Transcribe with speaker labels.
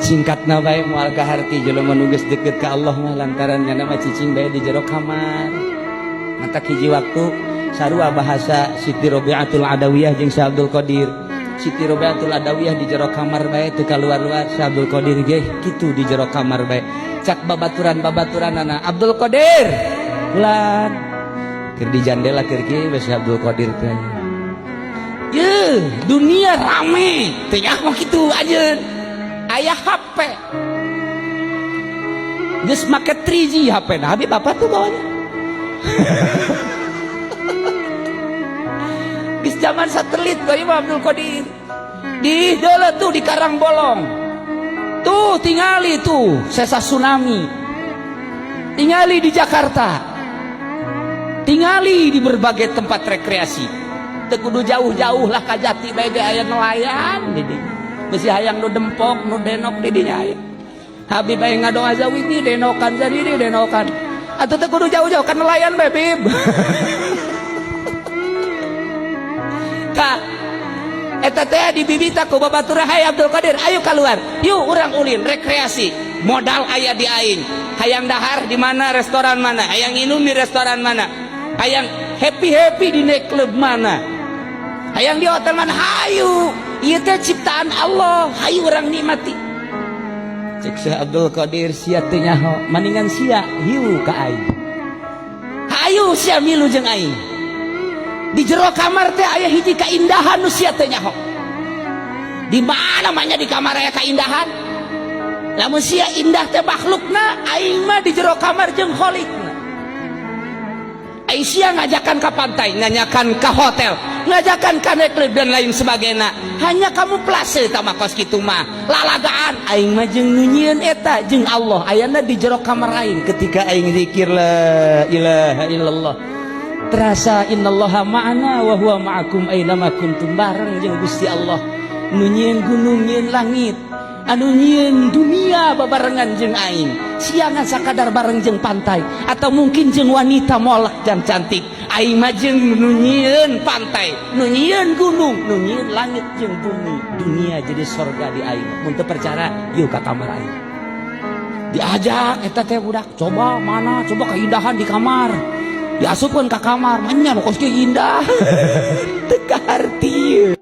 Speaker 1: singkatna bae moal kaharti jelema nu geus deukeut ka Allah mah lantaran nya mah cicing bae di jero kamar. Mata hiji waktu sarua bahasa Siti Robiatul Adawiyah jeung Syekh Abdul Qadir. Siti Robiatul Adawiyah di jero kamar bae teu kaluar-luar, Syekh Abdul Qadir ge kitu di jero kamar bae. Cak babaturan-babaturanana Abdul Qadir ulan keur di jandela keur kieu Syekh Abdul Qadir teh. Ye, dunia rame teh nya mah kitu ajeun. Aya HP geus make 3G HP nah habis bapak tuh bawanya geus zaman satelit bae Imam Abdul Qadir di deuleu tuh di Karangbolong tuh tingali tuh sesa tsunami, tingali di Jakarta, tingali di berbagai tempat rekreasi teu kudu jauh-jauh lah ka Jati bae ge aya nelayan di dieu. Besi hayang nu dempok nu denok di dinya aya. Habib bae ngadoa zawi ni denokan jadi di denokan. Atuh teh kudu jauh-jauh kan nelayan bae Bib. Ka eta teh dibibita ku babaturan hayy Abdul Qadir, ayo keluar. Yuk urang ulin rekreasi. Modal aya di aing. Hayang dahar di mana restoran mana, hayang inum di restoran mana. Hayang happy-happy di night club mana. Hayang di hotel mana, hayu. Ieu teh ciptaan Allah, hayu urang nikmati. Cek Syekh Abdul Qadir sia teu nyaho, maningan sia hiu ka aing. Hayu sia milu jeung aing. Di jero kamar teh aya hiji kaindahan nu sia teu nyaho. Di mana manya di kamar aya kaindahan? Lamun sia indah teh makhlukna, aing mah di jero kamar jeung kholikna. Aing sia ngajakan ka pantai, ngajakan ka hotel, ngajakan ka neklub dan lain sebagainya. Hanya kamu plase tama kos kitu mah lalagaan aing mah jeung nu nyieun eta jeung Allah ayana di jero kamar aing ketika aing zikir la ilaha illallah terasa innallaha ma'ana wa huwa ma'akum aina ma kuntum bareng jeung Gusti Allah nu nyieun gunung nyieun langit anu nyieun dunia babarengan jeung aing siangan sakadar bareng jeung pantai atau mungkin jeung wanita molek dan cantik aing mah jeung nu nyieun pantai nu nyieun gunung nu nyieun langit jeung bumi dunia jadi surga di aing mun teu percaya yuk ka kamar aing diajak eta teh budak coba mana coba keindahan di kamar diasupkeun ka kamar manya kos indah teu kaharti